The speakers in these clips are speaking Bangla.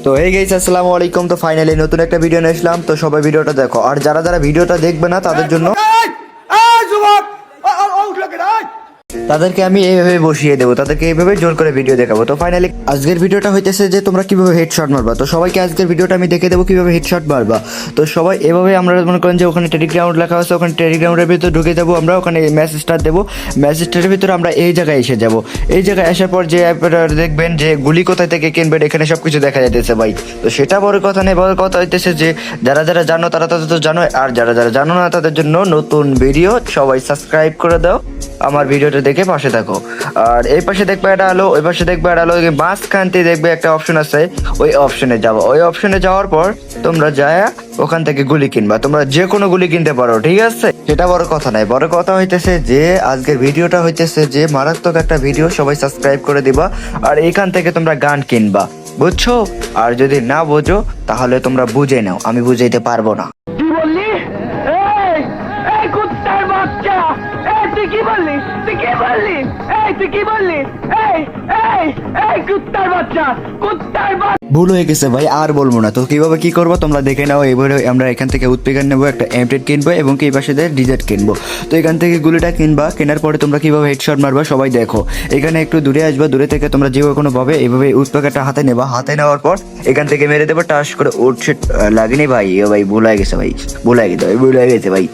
তো এই গাইস আসসালামু আলাইকুম। তো ফাইনালি নতুন একটা ভিডিও নিয়ে আসলাম। তো সবাই ভিডিওটা দেখো, আর যারা যারা ভিডিওটা দেখবে না তাদের জন্য তাদেরকে আমি এইভাবে বসিয়ে দেবো, তাদেরকে এইভাবে জোর করে ভিডিও দেখাবো। তো ফাইনালি আজকের ভিডিওটা হইতেছে যে তোমরা কিভাবে হেডশট মারবা। তো সবাইকে আজকের ভিডিওটা আমি দেখে দেবো কিভাবে হেডশট মারবা। তো সবাই এভাবে আমরা মনে করেন যে ওখানে টেলিগ্রাউন্ড লেখা আছে, ওখানে টেলিগ্রাউন্ডের ভিতরে ঢুকে যাবো আমরা, ওখানে মেসেজ স্টার দেবো। মেসেজ স্টারের ভিতরে আমরা এই জায়গায় এসে যাব। এই জায়গায় আসার পর যে দেখবেন যে গুলি কোথায় থেকে কিনবেন, এখানে সব কিছু দেখা যাইতেছে ভাই। তো সেটা বড় কথা নেই, বড় কথা হইতেছে যে যারা যারা জানো তারা তাদের তো জানো, আর যারা যারা জানো না তাদের জন্য নতুন ভিডিও। সবাই সাবস্ক্রাইব করে দাও, আমার ভিডিওটা দেখে পাশে থাকো। আর এই পাশে দেখবে একটা আলো, ওই পাশে দেখবে একটা আলো, মাঝখানতে দেখবে একটা অপশন আছে, ওই অপশনে যাবো। ওই অপশনে যাওয়ার পর তোমরা যায় ওখান থেকে গুলি কিনবা, তোমরা যে কোনো গুলি কিনতে পারো, ঠিক আছে? সেটা বড় কথা নাই, বড় কথা হইতেছে যে আজকের ভিডিওটা হইতেছে যে মারাত্মক একটা ভিডিও। সবাই সাবস্ক্রাইব করে দিবা, আর এখান থেকে তোমরা গান কিনবা, বুঝছো? আর যদি না বোঝো তাহলে তোমরা বুঝে নাও, আমি বুঝাইতে পারবো না। কি বললি? এই এই কুত্তার বাচ্চা, এই তুই কি বললি? তুই কি বললি? এই তুই কি বললি? এই এই এই কুত্তার বাচ্চা, কুত্তার বাচ্চা। ভুল হয়ে গেছে ভাই, আর বলবো না। তো কিভাবে কি করবো তোমরা দেখে নাও। এবারে আমরা এখান থেকে উৎপেগার নেবো, একটা এমটেড কিনবো এবং কি পাশে ডিজেট কিনবো। তো এখান থেকে গুলিটা কিনবা, কেনার পরে তোমরা কিভাবে হেডশট মারবা সবাই দেখো। এখানে একটু দূরে আসবা, দূরে থেকে তোমরা যে কোনো ভাবে এইভাবে উৎপেগারটা হাতে নেবা, হাতে নেওয়ার পর এখান থেকে মেরে দেবো টাস করে। উঠছে লাগেনি ভাই, ভাই ভুল হয়ে গেছে ভাই, ভুল হয়ে গেছে ভাই, ভুল হয়ে গেছে ভাই।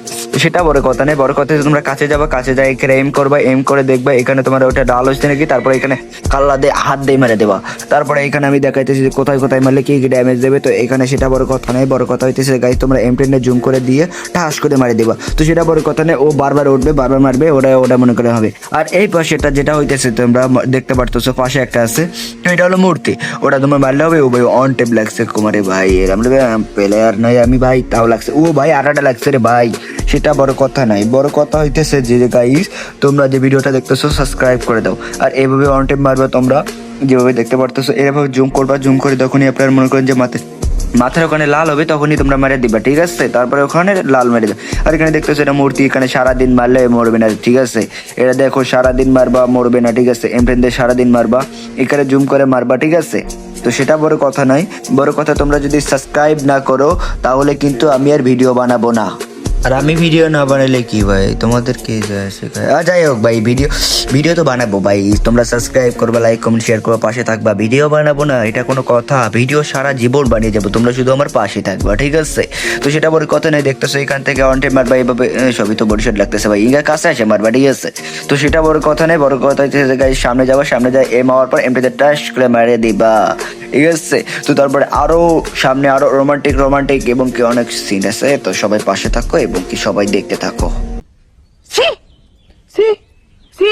সেটা বড় কথা নেই, বড় কথা তোমরা কাছে যাবা, কাছে যাই এখানে এম করবা, এম করে দেখবা এখানে তোমার ওটা ডাল হচ্ছে নাকি। তারপরে এখানে কাল্লা দিয়ে হাত দিয়ে মেরে দেবা। তারপরে এখানে আমি দেখাইতেছি যে কোথায় কোথায় মারলে কি কি ড্যামেজ দেবে। তো এখানে সেটা বড় কথা নেই, বড় কথা হইতেছে গাইস তোমরা এম10 জুম করে দিয়ে ঠাস করে মারি দেবা। তো সেটা বড় কথা নেই, ও বারবার উঠবে, বারবার মারবে, ওটা ওটা মনে করে হবে। আর এই পাশেটা যেটা হইতেছে তোমরা দেখতে পারতেছো, পাশে একটা আছে, তো এটা হলো মূর্তি, ওটা তোমার মারলে হবে। ও ভাই অন টেপ লাগছে কুমারে ভাই, এরকম প্লেয়ার নয় আমি ভাই, তাও লাগছে। ও ভাই আটাটা লাগছে রে ভাই। সেটা বড় কথা নাই, বড় কথা হইতেছে যে গাইস তোমরা যে ভিডিওটা দেখতেছো সাবস্ক্রাইব করে দাও। আর এইভাবে অন টেপ মারবে তোমরা, যেভাবে দেখতে পারতেছো এভাবে জুম করবা। জুম করে যখনই আপনার মনে করেন যে মাথার ওখানে লাল হবে তখনই তোমরা মেরে দিবা, ঠিক আছে? তারপরে ওখানে লাল মেরে দেবে। আর এখানে দেখতেছো এটা মূর্তি, এখানে সারাদিন মারলে মরবে না, ঠিক আছে? এটা দেখো সারাদিন মারবা মরবে না, ঠিক আছে? এমপ্রেন দিয়ে সারাদিন মারবা, এখানে জুম করে মারবা, ঠিক আছে? তো সেটা বড় কথা নয়, বড় কথা তোমরা যদি সাবস্ক্রাইব না করো তাহলে কিন্তু আমি আর ভিডিও বানাবো না। আর আমি ভিডিও না বানালে কি ভাই, তোমাদের কে যায় শেখায়? যাই হোক ভাই, ভিডিও তো বানাবো ভাই, তোমরা সাবস্ক্রাইব করবা, লাইক কমেন্ট শেয়ার করবা, পাশে থাকবা। ভিডিও বানাবো না এটা কোনো কথা? ভিডিও সারা জীবন বানিয়ে যাবো, তোমরা শুধু আমার পাশে থাকবা, ঠিক আছে? তো সেটা বড় কথা নেই। দেখতেছো এখান থেকে অনটে মারবা, এইভাবে সবই তো বড়শট লাগতেছে ভাই, ইঙ্গা কাছে আসে মারবা, ঠিক আছে? তো সেটা বড় কথা নেই, বড় কথা হচ্ছে গাইস সামনে যাবা, সামনে যায় এম হওয়ার পর এমটিতে টাচ করে মারিয়ে দিবা, ঠিক আছে? তো তারপরে আরো সামনে আরো রোমান্টিক এবং কি অনেক সিন আছে। তো সবাই পাশে থাকো এবং কি সবাই দেখতে থাকো। সি সি সি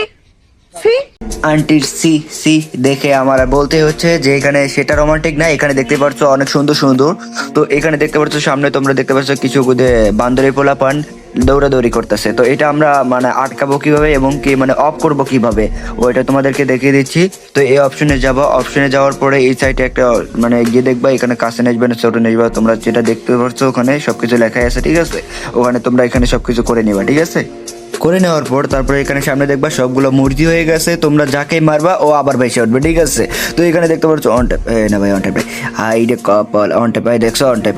সি আন্টির সি সি দেখে আমার আর বলতে হচ্ছে যে এখানে সেটা রোমান্টিক না, এখানে দেখতে পাচ্ছ অনেক সুন্দর সুন্দর। তো এখানে দেখতে পাচ্ছ সামনে তোমরা দেখতে পাচ্ছ কিছু বান্দরে পোলাপান দৌড়াদৌড়ি করতেছে। তো এটা আমরা মানে আটকাবো কিভাবে এবং কি মানে অফ করবো কিভাবে, ওইটা তোমাদেরকে দেখিয়ে দিচ্ছি। তো এই অপশনে যাবো, অপশনে যাওয়ার পরে এই সাইডে একটা মানে গিয়ে দেখবা এখানে কাছে নেসবে না ছোট নেসবা, তোমরা যেটা দেখতে পাচ্ছ ওখানে সবকিছু লেখাই আছে, ঠিক আছে? ওখানে তোমরা এখানে সবকিছু করে নিবা, ঠিক আছে? করে নেওয়ার পর তারপরে এখানে সামনে দেখবা সবগুলো মূর্তি হয়ে গেছে, তোমরা যাকে মারবা ও আবার বেশি উঠবে, ঠিক আছে? তো এখানে দেখতে পাচ্ছ অন ট্যাপ, না ভাই অন ট্যাপ ভাই, হাইডে কপাল অন ট্যাপ ভাই, দেখছো অন ট্যাপ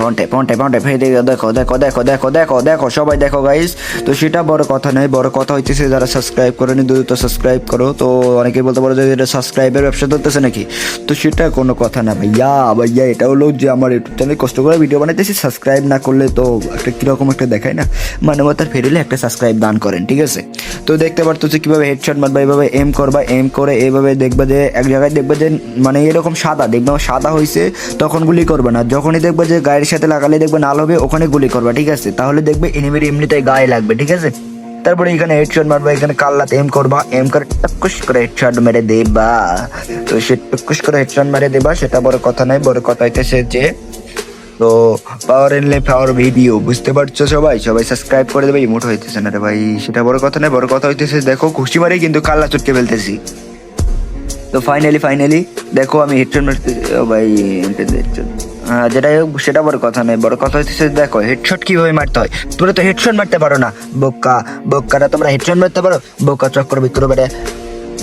দেখো দেখো দেখো দেখো দেখো দেখো সবাই দেখো গাইস। তো সেটা বড় কথা নয়, বড় কথা হইতেছে যারা সাবস্ক্রাইব করেনি দ্রুত সাবস্ক্রাইব করো। তো অনেকেই বলতে পারো যে এটা সাবস্ক্রাইবের ব্যবসা ধরতেছে নাকি, তো সেটা কোনো কথা না ভাইয়া। ভাইয়া এটা হলো যে আমার ইউটিউব চ্যানেলে কষ্ট করে ভিডিও বানাইতেছি, সাবস্ক্রাইব না করলে তো একটা কিরকম একটা দেখায় না, মানে মাতার ফেরিলে একটা সাবস্ক্রাইব দান করেন, ঠিক আছে? তো দেখতে পারতো যে কিভাবে হেডশট মারবা, এইভাবে এম করবা, এম করে এইভাবে দেখবা যে এক জায়গায় দেখবা যে মানে এরকম সাদা দেখবা, সাদা হয়েছে তখন গুলি করবে না, যখনই দেখবা যে গায়ের সাথে লাগালে দেখবে লাল হবে ওখানে গুলি করবা, ঠিক আছে? তাহলে দেখবে এনিমির এমনিতেই গায়ে লাগবে, ঠিক আছে? তারপরে এখানে হেডশট মারবা, এখানে কাল্লাতে এম করবা, এম করে টুকুস করে হেডশট মেরে দেবা। তো সে টুকুস করে হেডশট মেরে দেবা, সেটা বড় কথা নয়, বড় কথা হইতেছে যে তো পাওয়ার এনলে পাওয়ার ভিডিও, বুঝতে পারছো? সবাই সবাই সাবস্ক্রাইব করে দেবে। ইমোট হইতেছে না রে ভাই, সেটা বড় কথা নয়, বড় কথা হইতেছে দেখো খুশি মারে কিন্তু কাল্লা চটকে ফেলতেছি। তো ফাইনালি দেখো আমি হেডশট মারতে ভাই, যেটাই হোক সেটা বড় কথা নয়, বড় কথা হইতেছে দেখো হেডশট কিভাবে মারতে হয়। তোমরা তো হেডশট মারতে পারো না, বোক্কারা তোমরা হেডশট মারতে পারো? বোক্কা চক্কর বিক্রো বেড়ে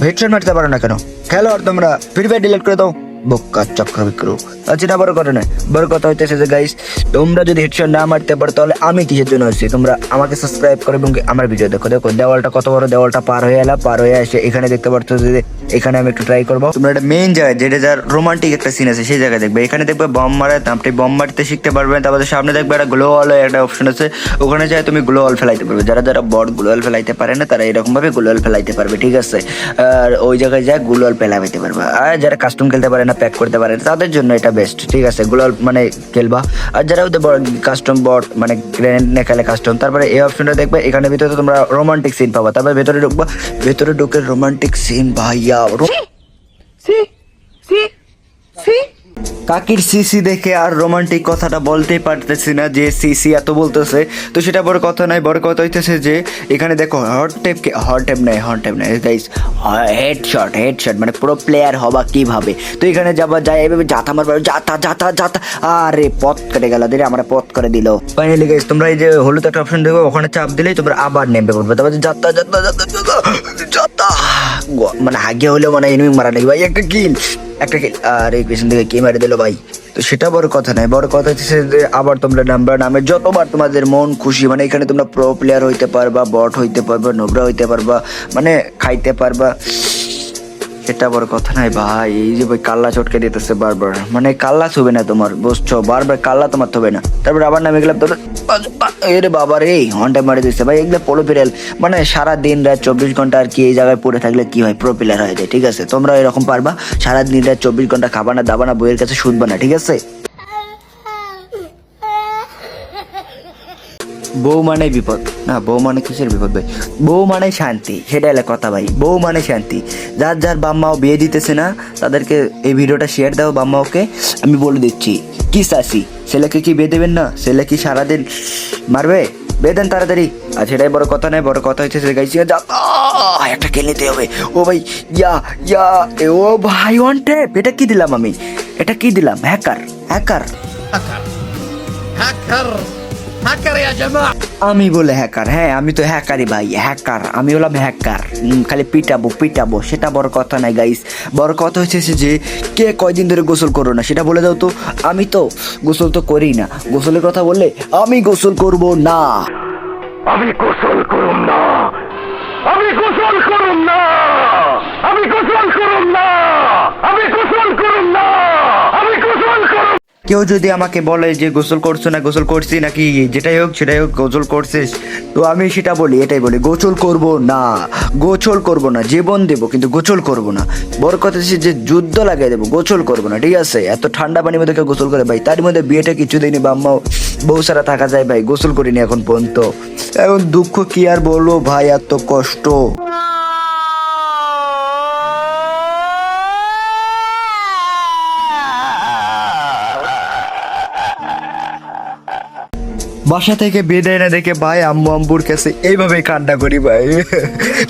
হেডশট মারতে পারো না কেন? খেলো আর তোমরা ফ্রি ফায়ার ডিলিট করে দাও, বোক্কা চক্র বিক্রো। আচ্ছা এটা বড় কথা নয়, বড় কথা হইতেছে যে গাইস তোমরা যদি হেডশট না মারতে পারো তাহলে আমি কিসের জন্য আছি? তোমরা আমাকে সাবস্ক্রাইব করো এবং আমার ভিডিও দেখো। দেখো দেওয়ালটা কত বড়, দেওয়ালটা পার হয়ে এলাম, পার হয়ে এসে এখানে দেখতে পাচ্ছ যে এখানে আমি একটু ট্রাই করবো। তোমরা একটা মেইন জায়গায় যেটা যার রোমান্টিক একটা সিন আছে সেই জায়গায় দেখবে, এখানে দেখবে বম মারা, আপনি বম মারতে শিখতে পারবেন। তারপরে সামনে দেখবে একটা গ্লো ওয়াল একটা অপশন আছে, ওখানে যায় তুমি গ্লো ওয়াল ফেলাইতে পারবে। যারা যারা বট গ্লো ওয়াল ফেলাইতে পারে না তারা এরকম ভাবে গ্লো ওয়াল ফেলাইতে পারবে, ঠিক আছে? আর ওই জায়গায় যায় গ্লো ওয়াল ফেলাইতে পারবে। আর যারা কাস্টম খেলতে পারে না, প্যাক করতে পারে না, তাদের জন্য এটা বেস্ট, ঠিক আছে? গ্লো ওয়াল মানে খেলবা। আর যারা ওদের কাস্টম বট মানে গ্রেনেড না খেলে কাস্টম, তারপরে এই অপশনটা দেখবে, এখানে ভিতরে তোমরা রোমান্টিক সিন পাবা। তারপরে ভেতরে ঢুকবা, ভেতরে ঢুকে রোমান্টিক সিন ভাইয়া সি কাকির সিসি দেখে আর রোমান্টিক কথাটা বলতেই পারতেছি না যে সিসি এত বলতেছে। তো সেটা বড় কথা নয়, বড় কথা হইতেছে যে এখানে দেখো হট টেপ নাই গাইস, হেডশট মানে প্রো প্লেয়ার হবা কিভাবে। তো এখানে যাবা যায় এভাবে জাতা মারবা, জাতা আরে পথ কেটে গেল, দিলে আমরা পথ করে দিল। ফাইনালি গাইস তোমরা এই যে হলুদ একটা অপশন দেখো, ওখানে চাপ দিলেই তোমরা আবার নেমে পড়বে। তারপর জাতা মানে আগে হলেও মানে এনিমি মারা নেই ভাই, একটা কিল আর এই পেছন থেকে কে মেরে দিল ভাই। তো সেটা বড় কথা নয়, বড় কথা হচ্ছে যে আবার তোমরা নামে যতবার তোমাদের মন খুশি, মানে এখানে তোমরা প্রো প্লেয়ার হইতে পারবা, বট হইতে পারবা, নোবরা হইতে পারবা, মানে খাইতে পারবা। সেটা বড় কথা নাই ভাই। এই যে ভাই কাল্লা চটকে দিতেছে বারবার, মানে কাল্লা ছবে না তোমার, বুঝছো? বারবার কাল্লা তোমার থবে না। তারপর আবার নামে গেলাম, তোর এরে বাবা রে হন্টা মারি দিচ্ছে ভাই। এগুলো পোলো প্লেয়ার মানে সারা দিন রাত 24 ঘন্টা আর কি এই জায়গায় পড়ে থাকলে কি হয়, প্রো প্লেয়ার হয়ে যায়, ঠিক আছে? তোমরা এরকম পারবা সারা দিন রাত 24 ঘন্টা খাবা না, দাবা না, বইয়ের কাছে শুধবা না, ঠিক আছে? বউ মানে বিপদ না, বউ মানে কিসের বিপদ ভাই? বউ মানে শান্তি, সেটা হলো কথা ভাই। বউ মানে শান্তি। যার যার বাম্মাও বিয়ে দিতেছে না তাদেরকে এই ভিডিওটা শেয়ার দাও বাম্মাওকে। আমি বলে দিচ্ছি কি চাষি, ছেলেকে কি বিয়ে দেবেন না? ছেলে কি সারাদিন মারবে? বিয়ে দেন তাড়াতাড়ি। আর সেটাই বড় কথা নয়, বড় কথা হচ্ছে গাইছি একটা খেলে নিতে হবে। ও ভাই ও ভাই ওয়ান ট্যাপ, এটা কি দিলাম আমি? এটা কি দিলাম? হ্যাকার আমি বলে হ্যাকার? হ্যাঁ আমি তো হ্যাকারই ভাই, হ্যাকার। আমি হলাম হ্যাকার, খালি পিটাবো। সেটা বড় কথা নাই গাইস। বড় কথা হচ্ছে যে কে কয়দিন ধরে গোসল করো না সেটা বলে দাও তো। আমি তো গোসল তো করি না। গোসলের কথা বললে আমি গোসল করব না। আমি গোসল করুম না। কেউ যদি আমাকে বলে যে গোসল করছো না, গোসল করছি নাকি যেটাই হোক গোসল করছিস, তো আমি সেটা বলি, এটাই বলি, গোসল করব না। জীবন দেবো কিন্তু গোসল করব না। বড় কথা হচ্ছে যে যুদ্ধ লাগিয়ে দেবো, গোসল করব না, ঠিক আছে? এত ঠান্ডা পানির মধ্যে কেউ গোসল করে ভাই? তার মধ্যে বিয়েটা কিছু দিনই বাম্মাও বউ সারা থাকা যায় ভাই, গোসল করিনি এখন পর্যন্ত। এখন দুঃখ কি আর বলবো ভাই, এত কষ্ট। বাসা থেকে বিয়ে দেয় না দেখে ভাই আম্মুর কাছে এইভাবেই কান্না করি ভাই।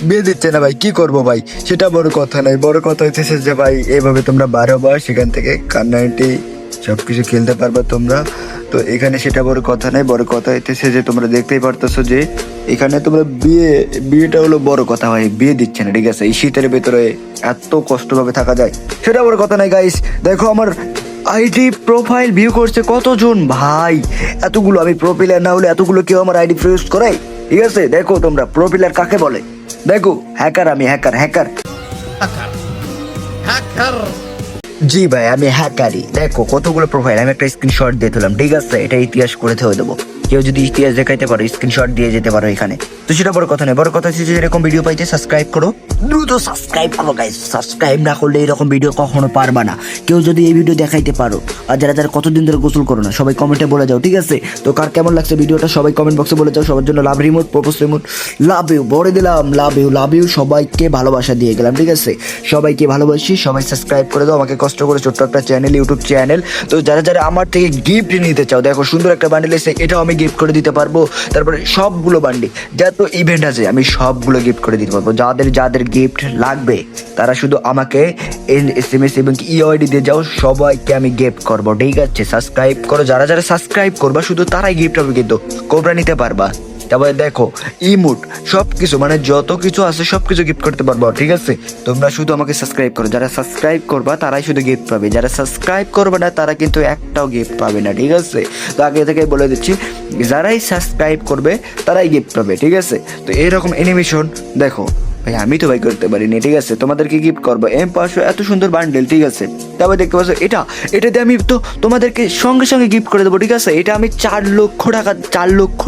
বিয়ে দিচ্ছে না ভাই, কি করব ভাই? সেটা বড় কথা নয়, বড় কথা হচ্ছে যে ভাই এইভাবে তোমরা বার হবা সেখান থেকে, কান্নাটি সবকিছু খেলতে পারবা তোমরা। তো এখানে সেটা বড় কথা নয়, বড় কথা হইতেছে যে তোমরা দেখতেই পারতেছো যে এখানে তোমরা বিয়েটা হলো বড় কথা ভাই, বিয়ে দিচ্ছে না, ঠিক আছে? এই শীতের ভেতরে এত কষ্টভাবে থাকা যায়, সেটা বড় কথা নয় গাইস। দেখো আমার আইডি প্রোফাইল ভিউ করছে কতজন ভাই, এতগুলো। আমি প্রো প্লেয়ার না হলে এতগুলো কেউ আমার আইডি ইউজ করে, ঠিক আছে? দেখো তোমরা প্রো প্লেয়ার কাকে বলে, দেখো হ্যাকার। আমি হ্যাকার। জি ভাই আমি হ্যাকারই। দেখো কতগুলো প্রোফাইল, আমি একটা স্ক্রিনশট দিয়ে দিলাম, ঠিক আছে? এটা ইতিহাস করে থয়ে দেবো। কেউ যদি ইতিহাস দেখাইতে পারো, স্ক্রিনশট দিয়ে যেতে পারো এখানে। তো সেটা বড় কথা নয়, বড় কথা হচ্ছে যে এরকম ভিডিও পাইতে সাবস্ক্রাইব করো, দ্রুত সাবস্ক্রাইব করো গাইস। সাবস্ক্রাইব না করলে এরকম ভিডিও কখনো পারবা না। কেউ যদি এই ভিডিও দেখাইতে পারো, আর যারা কতদিন ধরে গোসল করো না সবাই কমেন্টে বলে যাও, ঠিক আছে? তো কার কেমন লাগছে ভিডিওটা সবাই কমেন্ট বক্সে বলে যাও। সবার জন্য love remote, propose remote, love you বলে দিলাম, লাভ ইউ। সবাইকে ভালোবাসা দিয়ে গেলাম, ঠিক আছে? সবাইকে ভালোবাসি, সবাই সাবস্ক্রাইব করে দাও আমাকে কষ্ট করে, ছোট্ট একটা চ্যানেল, ইউটিউব চ্যানেল। তো যারা আমার থেকে গিফট নিতে চাও, দেখো সুন্দর একটা বান্ডেল এসে, এটাও আমি গিফট করে দিতে পারবো। তারপরে সবগুলো বান্ডেল যত ইভেন্ট আছে আমি সবগুলো গিফট করে দিতে পারবো। যাদের গিফট লাগবে তারা শুধু আমাকে SMS এবং ইওআইডি দিয়ে যাও, সবাইকে আমি গিফট করবো, ঠিক আছে? সাবস্ক্রাইব করো, যারা সাবস্ক্রাইব করবা শুধু তারাই গিফট হবে, কিন্তু কোবরা নিতে পারবা, তারপরে দেখো ইমোট সব কিছু মানে যত কিছু আছে সব কিছু গিফট করতে পারবো, ঠিক আছে? তোমরা শুধু আমাকে সাবস্ক্রাইব করো, যারা সাবস্ক্রাইব করবা তারাই শুধু গিফট পাবে, যারা সাবস্ক্রাইব করবে না তারা কিন্তু একটাও গিফট পাবে না, ঠিক আছে? তো আগে থেকে বলে দিচ্ছি, যারাই সাবস্ক্রাইব করবে তারাই গিফট পাবে, ঠিক আছে? তো এইরকম অ্যানিমেশন দেখো ভাই, আমি তো ভাই করতে পারিনি, ঠিক আছে? তোমাদেরকে গিফট করবো M500 এত সুন্দর বান্ডেল, ঠিক আছে? তারপর দেখতে পাচ্ছ এটাতে আমি তো তোমাদেরকে সঙ্গে সঙ্গে গিফট করে দেবো, ঠিক আছে? এটা আমি 4 লক্ষ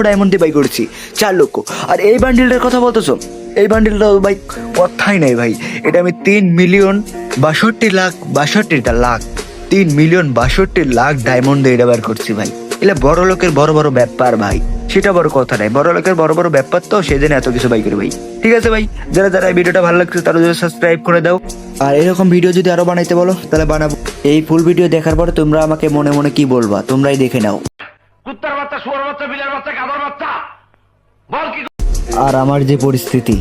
ডায়মন্ড দিয়ে বাই করেছি, 4 লক্ষ। আর এই বান্ডেলটার কথা বলতেছো, এই বান্ডেলটা ভাই কথাই নাই ভাই, এটা আমি 3,62,লাখ ডায়মন্ড দিয়ে এটা বার করছি ভাই। এগুলো বড় লোকের বড় বড় ব্যাপার ভাই, সেটা বড় কথা নাই, বড় লোকের বড় বড় ব্যাপার তো সেই জন্য এত কিছু বাই করে ভাই, ঠিক আছে ভাই? যারা যারা এই ভিডিওটা ভালো লাগছে তারা যদি সাবস্ক্রাইব করে দাও, আর এরকম ভিডিও যদি আরো বানাইতে বলো তাহলে বানাবো। এই ফুল ভিডিও দেখার পরে তোমরা আমাকে মনে মনে কি বলবা তোমরাই দেখে নাও। কুত্তার বাচ্চা, শুয়োর বাচ্চা, বিলের বাচ্চা, গাধার বাচ্চা, বল কি আর আমার যে পরিস্থিতি